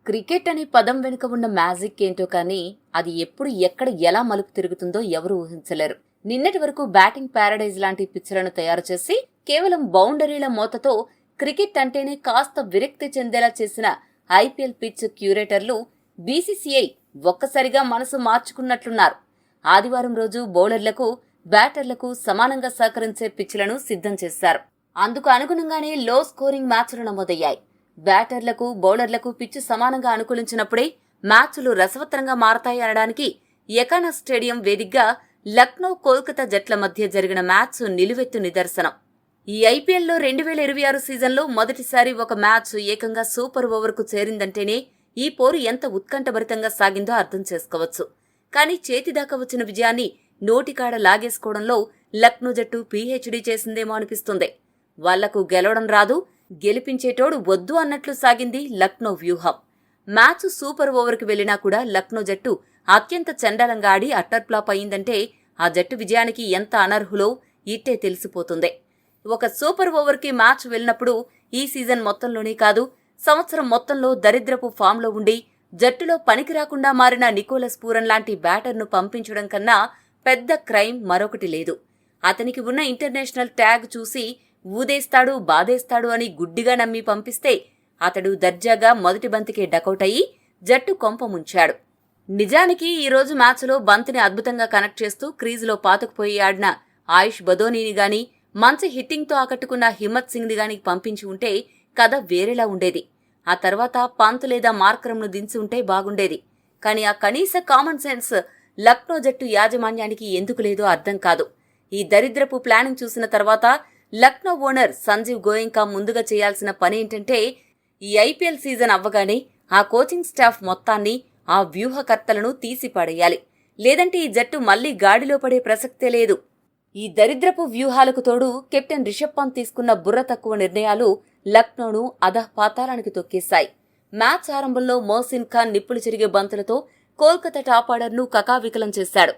Cricket అనే పదం వెనుక ఉన్న మ్యాజిక్ ఏంటో కానీ అది ఎప్పుడు ఎక్కడ ఎలా మలుపు తిరుగుతుందో ఎవరూ ఊహించలేరు. నిన్నటి వరకు బ్యాటింగ్ ప్యారడైజ్ లాంటి పిచ్లను తయారు చేసి కేవలం బౌండరీల మోతతో క్రికెట్ అంటేనే కాస్త విరక్తి చెందేలా చేసిన ఐపీఎల్ పిచ్ క్యూరేటర్లు బీసీసీఐ ఒక్కసారిగా మనసు మార్చుకున్నట్లున్నారు. ఆదివారం రోజు బౌలర్లకు, బ్యాటర్లకు సమానంగా సహకరించే పిచ్లను సిద్ధం చేశారు. అందుకు అనుగుణంగానే లో స్కోరింగ్ మ్యాచ్లు నమోదయ్యాయి. బ్యాటర్లకు, బౌలర్లకు పిచ్చు సమానంగా అనుకూలించినప్పుడే మ్యాచ్లు రసవత్తరంగా మారతాయి అనడానికి ఎకానా స్టేడియం వేదికగా లక్నో, కోల్కతా జట్ల మధ్య జరిగిన మ్యాచ్ నిలువెత్తు నిదర్శనం. ఈ ఐపీఎల్లో 2026 సీజన్లో మొదటిసారి ఒక మ్యాచ్ ఏకంగా సూపర్ ఓవర్కు చేరిందంటేనే ఈ పోరు ఎంత ఉత్కంఠభరితంగా సాగిందో అర్థం చేసుకోవచ్చు. కానీ చేతిదాకా వచ్చిన విజయాన్ని నోటికాడ లాగేసుకోవడంలో లక్నో జట్టు పీహెచ్డీ చేసిందేమో అనిపిస్తుంది. వాళ్లకు గెలవడం రాదు, గెలిపించేటోడు వద్దు అన్నట్లు సాగింది లక్నో వ్యూహం. మ్యాచ్ సూపర్ ఓవర్కి వెళ్లినా కూడా లక్నో జట్టు అత్యంత చండాలంగా ఆడి అట్టర్ ఫ్లాప్ అయిందంటే ఆ జట్టు విజయానికి ఎంత అనర్హులో ఇట్టే తెలిసిపోతుంది. ఒక సూపర్ ఓవర్కి మ్యాచ్ వెళ్ళినప్పుడు ఈ సీజన్ మొత్తంలోనే కాదు, సంవత్సరం మొత్తంలో దరిద్రపు ఫామ్లో ఉండి జట్టులో పనికి రాకుండా మారిన నికోలస్ పూరన్ లాంటి బ్యాటర్ను పంపించడం కన్నా పెద్ద క్రైమ్ మరొకటి లేదు. అతనికి ఉన్న ఇంటర్నేషనల్ ట్యాగ్ చూసి ఊదేస్తాడు, బాధేస్తాడు అని గుడ్డిగా నమ్మి పంపిస్తే అతడు దర్జాగా మొదటి బంతికే డకౌట్ అయ్యి జట్టు కొంప ముంచాడు. నిజానికి ఈరోజు మ్యాచ్లో బంతిని అద్భుతంగా కనెక్ట్ చేస్తూ క్రీజులో పాతుకుపోయి ఆడిన ఆయుష్ బదోనీని గాని, మంచి హిట్టింగ్తో ఆకట్టుకున్న హిమ్మత్ సింగ్ని గాని పంపించి ఉంటే కథ వేరేలా ఉండేది. ఆ తర్వాత పంత్ లేదా మార్కరంను దించి ఉంటే బాగుండేది. కానీ ఆ కనీస కామన్ సెన్స్ లక్నో జట్టు యాజమాన్యానికి ఎందుకు లేదో అర్థం కాదు. ఈ దరిద్రపు ప్లానింగ్ చూసిన తర్వాత లక్నో ఓనర్ సంజీవ్ గోయంకా ముందుగా చేయాల్సిన పనేంటంటే ఈ ఐపీఎల్ సీజన్ అవ్వగానే ఆ కోచింగ్ స్టాఫ్ మొత్తాన్ని, ఆ వ్యూహకర్తలను తీసి పడేయాలి. లేదంటే ఈ జట్టు మళ్లీ గాడిలో పడే ప్రసక్తే లేదు. ఈ దరిద్రపు వ్యూహాలకు తోడు కెప్టెన్ రిషబ్ పంత్ తీసుకున్న బుర్ర తక్కువ నిర్ణయాలు లక్నోను అధఃపాతాళానికి తొక్కేశాయి. మ్యాచ్ ఆరంభంలో మోసిన్ ఖాన్ నిప్పులు చెరిగే బంతులతో కోల్కతా టాప్ ఆర్డర్ను కకావికలం చేశాడు.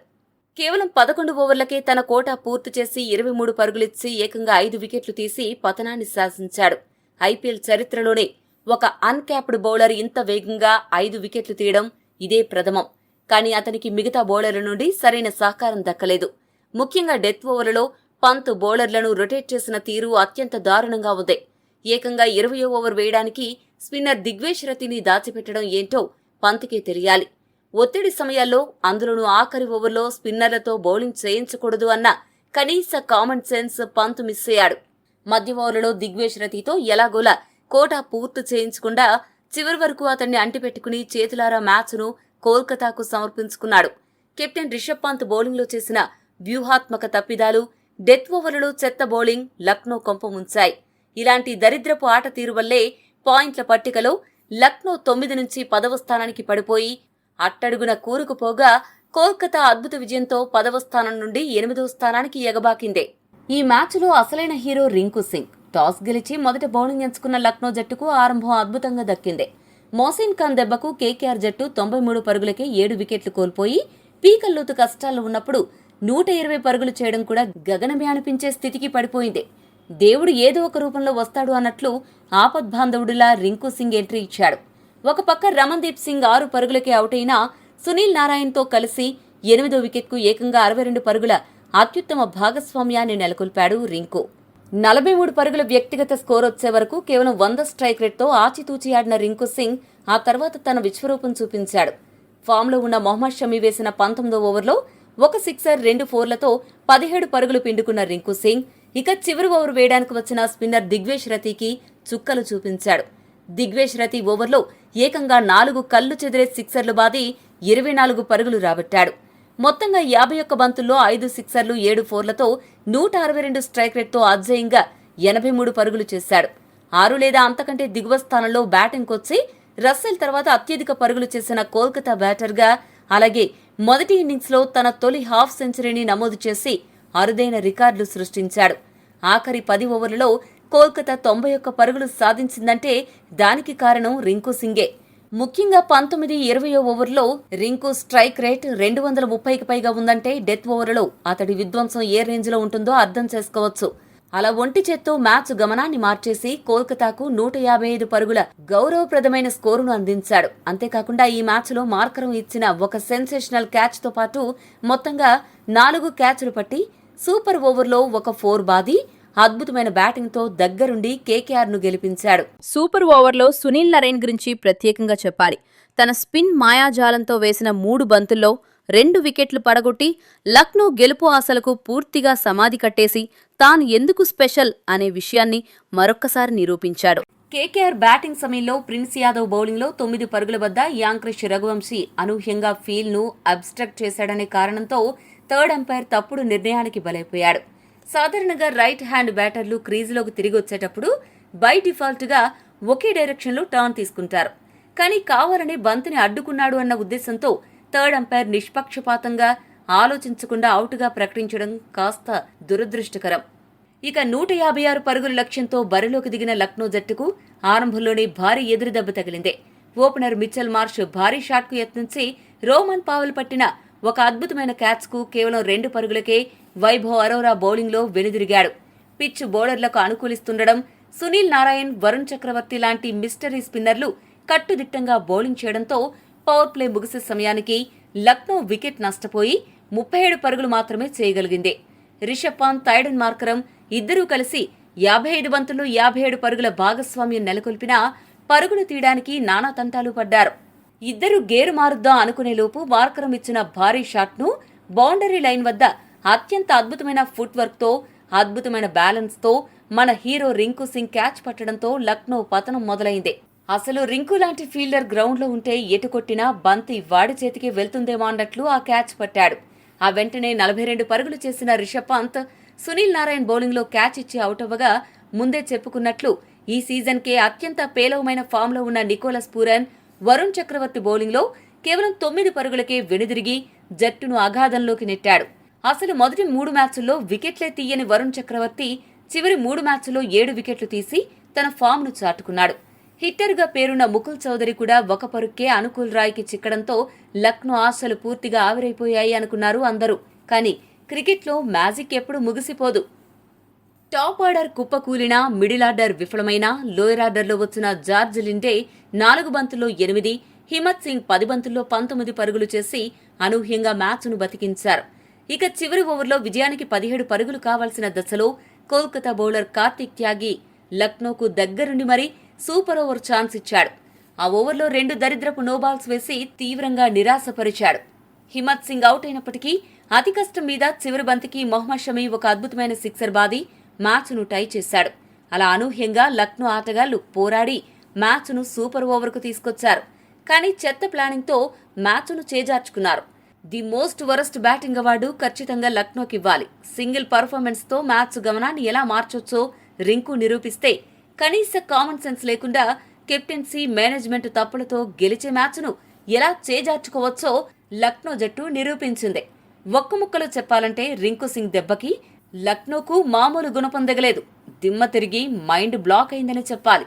కేవలం 11 ఓవర్లకే తన కోటా పూర్తి చేసి 23 పరుగులిచ్చి ఏకంగా 5 వికెట్లు తీసి పతనాన్ని శాసించాడు. ఐపీఎల్ చరిత్రలోనే ఒక అన్క్యాప్డ్ బౌలర్ ఇంత వేగంగా 5 వికెట్లు తీయడం ఇదే ప్రథమం. కానీ అతనికి మిగతా బౌలర్ల నుండి సరైన సహకారం దక్కలేదు. ముఖ్యంగా డెత్ ఓవర్లలో పంత్ బౌలర్లను రొటేట్ చేసిన తీరు అత్యంత దారుణంగా ఉంది. ఏకంగా 20వ ఓవర్ వేయడానికి స్పిన్నర్ దిగ్వేష్ రతిని దాచిపెట్టడం ఏంటో పంత్కే తెలియాలి. ఒత్తిడి సమయాల్లో, అందులోనూ ఆఖరి ఓవర్లో స్పిన్నర్లతో బౌలింగ్ చేయించకూడదు అన్న కనీస కామన్ సెన్స్ పంత్ మిస్ అయ్యాడు. మధ్య ఓవర్లలో దిగ్వేష్ రతితో ఎలాగోలా కోటా పూర్తి చేయించకుండా చివరి వరకు అతన్ని అంటిపెట్టుకుని చేతులారా మ్యాచ్ను కోల్కతాకు సమర్పించుకున్నాడు. కెప్టెన్ రిషబ్ పంత్ బౌలింగ్లో చేసిన వ్యూహాత్మక తప్పిదాలు, డెత్ ఓవర్లలో చెత్త బౌలింగ్ లక్నో కొంప ముంచాయి. ఇలాంటి దరిద్రపు ఆట తీరు వల్లే పాయింట్ల పట్టికలో లక్నో 9 నుంచి 10వ స్థానానికి పడిపోయి అట్టడుగున కూరుకుపోగా కోల్కతా అద్భుత విజయంతో 10వ స్థానం నుండి 8వ స్థానానికి ఎగబాకిందే. ఈ మ్యాచ్లో అసలైన హీరో రింకు సింగ్. టాస్ గెలిచి మొదట బౌలింగ్ ఎంచుకున్న లక్నో జట్టుకు ఆరంభం అద్భుతంగా దక్కిందే. మోసిన్ ఖాన్ దెబ్బకు కేకేఆర్ జట్టు 93 పరుగులకే 7 వికెట్లు కోల్పోయి పీకల్లోతు కష్టాల్లో ఉన్నప్పుడు 120 పరుగులు చేయడం కూడా గగనమే అనిపించే స్థితికి పడిపోయింది. దేవుడు ఏదో ఒక రూపంలో వస్తాడు అన్నట్లు ఆపద్బాంధవుడిలా రింకు సింగ్ ఎంట్రీ ఇచ్చాడు. ఒక పక్క రమన్దీప్ సింగ్ 6 పరుగులకే అవుట్ అయినా సునీల్ నారాయణ్తో కలిసి 8వ వికెట్కు ఏకంగా 62 పరుగుల అత్యుత్తమ భాగస్వామ్యాన్ని నెలకొల్పాడు రింకు. 43 పరుగుల వ్యక్తిగత స్కోర్ వచ్చే వరకు కేవలం 100 స్ట్రైక్ రేట్తో ఆచితూచి ఆడిన రింకు సింగ్ ఆ తర్వాత తన విశ్వరూపం చూపించాడు. ఫామ్లో ఉన్న మొహమ్మద్ షమీ వేసిన 19వ ఓవర్లో ఒక సిక్సర్, 2 ఫోర్లతో 17 పరుగులు పిండుకున్న రింకు సింగ్ ఇక చివరి ఓవర్ వేయడానికి వచ్చిన స్పిన్నర్ దిగ్వేష్ రతికి చుక్కలు చూపించాడు. దిగ్వేష్ రతి ఓవర్లో ఏకంగా 4 కళ్లు చెదిరే సిక్సర్లు బాది 24 పరుగులు రాబట్టాడు. మొత్తంగా 51 బంతుల్లో 5 సిక్సర్లు, 7 ఫోర్లతో 162 స్ట్రైక్ రేట్తో అజేయంగా 83 పరుగులు చేశాడు. 6 లేదా అంతకంటే దిగువ స్థానంలో బ్యాటింగ్కొచ్చి రస్సెల్ తర్వాత అత్యధిక పరుగులు చేసిన కోల్కతా బ్యాటర్గా, అలాగే మొదటి ఇన్నింగ్స్లో తన తొలి హాఫ్ సెంచరీని నమోదు చేసి అరుదైన రికార్డులు సృష్టించాడు. ఆఖరి 10 ఓవర్లలో కోల్కతా 91 పరుగులు సాధించిందంటే దానికి కారణం రింకు సింగే. ముఖ్యంగా 19, 20వ ఓవర్లో రింకు స్ట్రైక్ రేట్ 230కి పైగా ఉందంటే డెత్ ఓవర్లో అతడి విధ్వంసం ఏ రేంజ్లో ఉంటుందో అర్థం చేసుకోవచ్చు. అలా ఒంటి చేత్తో మ్యాచ్ గమనాన్ని మార్చేసి కోల్కతాకు 155 పరుగుల గౌరవప్రదమైన స్కోరును అందించాడు. అంతేకాకుండా ఈ మ్యాచ్లో మార్కరం ఇచ్చిన ఒక సెన్సేషనల్ క్యాచ్తో పాటు మొత్తంగా 4 క్యాచ్లు పట్టి సూపర్ ఓవర్లో ఒక 4 బాది అద్భుతమైన బ్యాటింగ్తో దగ్గరుండి కేకేఆర్ను గెలిపించాడు. సూపర్ ఓవర్లో సునీల్ నరైన్ గురించి ప్రత్యేకంగా చెప్పాలి. తన స్పిన్ మాయాజాలంతో వేసిన 3 బంతుల్లో 2 వికెట్లు పడగొట్టి లక్నో గెలుపు ఆశలకు పూర్తిగా సమాధి కట్టేసి తాను ఎందుకు స్పెషల్ అనే విషయాన్ని మరొక్కసారి నిరూపించాడు. కేకేఆర్ బ్యాటింగ్ సమయంలో ప్రిన్స్ యాదవ్ బౌలింగ్లో 9 పరుగుల వద్ద యాంక్రిష్ రఘువంశీ అనూహ్యంగా ఫీల్డ్ను అబ్స్ట్రక్ట్ చేశాడనే కారణంతో థర్డ్ అంపైర్ తప్పుడు నిర్ణయానికి బలైపోయాడు. సాధారణంగా రైట్ హ్యాండ్ బ్యాటర్లు క్రీజులోకి తిరిగి వచ్చేటప్పుడు బై డిఫాల్ట్గా ఒకే డైరెక్షన్లో టర్న్ తీసుకుంటారు. కానీ కావాలని బంతిని అడ్డుకున్నాడు అన్న ఉద్దేశంతో థర్డ్ అంపైర్ నిష్పక్షపాతంగా ఆలోచించకుండా అవుట్గా ప్రకటించడం కాస్త దురదృష్టకరం. ఇక 156 పరుగుల లక్ష్యంతో బరిలోకి దిగిన లక్నో జట్టుకు ఆరంభంలోనే భారీ ఎదురుదెబ్బ తగిలింది. ఓపెనర్ మిచెల్ మార్ష్ భారీ షాట్కు యత్నించి రోమన్ పావెల్ పట్టిన ఒక అద్భుతమైన క్యాచ్కు కేవలం 2 పరుగులకే వైభవ్ అరోరా బౌలింగ్లో వెనుదిరిగాడు. పిచ్ బౌలర్లకు అనుకూలిస్తుండడం, సునీల్ నారాయణ్, వరుణ్ చక్రవర్తి లాంటి మిస్టరీ స్పిన్నర్లు కట్టుదిట్టంగా బౌలింగ్ చేయడంతో పవర్ ప్లే ముగిసే సమయానికి లక్నో వికెట్ నష్టపోయి 37 పరుగులు మాత్రమే చేయగలిగింది. రిషబ్ పంత్, టైడన్ మార్కరం ఇద్దరూ కలిసి 55 బంతుల్లో 57 పరుగుల భాగస్వామ్యం నెలకొల్పినా పరుగులు తీయడానికి నానా తంటాలు పడ్డారు. ఇద్దరు గేరు మారుద్దాం అనుకునేలోపు మార్కరం ఇచ్చిన భారీ షాట్ను బౌండరీ లైన్ వద్ద అత్యంత అద్భుతమైన ఫుట్ వర్క్తో, అద్భుతమైన బ్యాలెన్స్తో మన హీరో రింకు సింగ్ క్యాచ్ పట్టడంతో లక్నో పతనం మొదలైంది. అసలు రింకు లాంటి ఫీల్డర్ గ్రౌండ్లో ఉంటే ఎటు కొట్టినా బంతి వాడి చేతికి వెళ్తుందేమో అన్నట్లు ఆ క్యాచ్ పట్టాడు. ఆ వెంటనే 42 పరుగులు చేసిన రిషబ్ పంత్ సునీల్ నారాయణ్ బౌలింగ్లో క్యాచ్ ఇచ్చి అవుట్ అవ్వగా ముందే చెప్పుకున్నట్లు ఈ సీజన్కే అత్యంత పేలవమైన ఫామ్లో ఉన్న నికోలస్ పూరన్, వరుణ్ చక్రవర్తి బౌలింగ్లో కేవలం 9 పరుగులకే వెనుదిరిగి జట్టును అగాధంలోకి నెట్టాడు. అసలు మొదటి 3 మ్యాచ్ల్లో వికెట్లే తీయని వరుణ్ చక్రవర్తి చివరి 3 మ్యాచ్ల్లో 7 వికెట్లు తీసి తన ఫామ్ను చాటుకున్నాడు. హిట్టర్గా పేరున్న ముకుల్ చౌదరి కూడా ఒక పరుక్కే అనుకూల్ రాయ్కి చిక్కడంతో లక్నో ఆశలు పూర్తిగా ఆవిరైపోయాయి అనుకున్నారు అందరూ. కానీ క్రికెట్లో మ్యాజిక్ ఎప్పుడు ముగిసిపోదు. టాప్ ఆర్డర్ కుప్పకూలినా, మిడిల్ ఆర్డర్ విఫలమైనా లోయర్ ఆర్డర్లో వచ్చిన జార్జ్ లిండే 4 బంతుల్లో 8, హిమత్ సింగ్ 10 బంతుల్లో 19 పరుగులు చేసి అనూహ్యంగా మ్యాచ్ను బతికించారు. ఇక చివరి ఓవర్లో విజయానికి 17 పరుగులు కావాల్సిన దశలో కోల్కతా బౌలర్ కార్తిక్ త్యాగి లక్నోకు దగ్గరుండి మరీ సూపర్ ఓవర్ ఛాన్స్ ఇచ్చాడు. ఆ ఓవర్లో 2 దరిద్రపు నోబాల్స్ వేసి తీవ్రంగా నిరాశపరిచాడు. హిమత్ సింగ్ అవుట్ అయినప్పటికీ అతి కష్టం మీద చివరి బంతికి మొహమ్మద్ షమీ ఒక అద్భుతమైన సిక్సర్ బాది మ్యాచ్ను టై చేశాడు. అలా అనూహ్యంగా లక్నో ఆటగాళ్లు పోరాడి మ్యాచ్ను సూపర్ ఓవర్కు తీసుకొచ్చారు. కానీ చెత్త ప్లానింగ్తో మ్యాచ్ను చేజార్చుకున్నారు. The most worst batting award ఖచ్చితంగా లక్నోకి ఇవ్వాలి. సింగిల్ పర్ఫార్మెన్స్తో మ్యాచ్ గమనాన్ని ఎలా మార్చొచ్చో రింకు నిరూపిస్తే, కనీస కామన్ సెన్స్ లేకుండా కెప్టెన్సీ, మేనేజ్మెంట్ తప్పులతో గెలిచే మ్యాచ్ను ఎలా చేజార్చుకోవచ్చో లక్నో జట్టు నిరూపించింది. ఒక్క ముక్కలో చెప్పాలంటే రింకు సింగ్ దెబ్బకి లక్నోకు మామూలు గుణపం దిగలేదు. దిమ్మ తిరిగి మైండ్ బ్లాక్ అయిందని చెప్పాలి.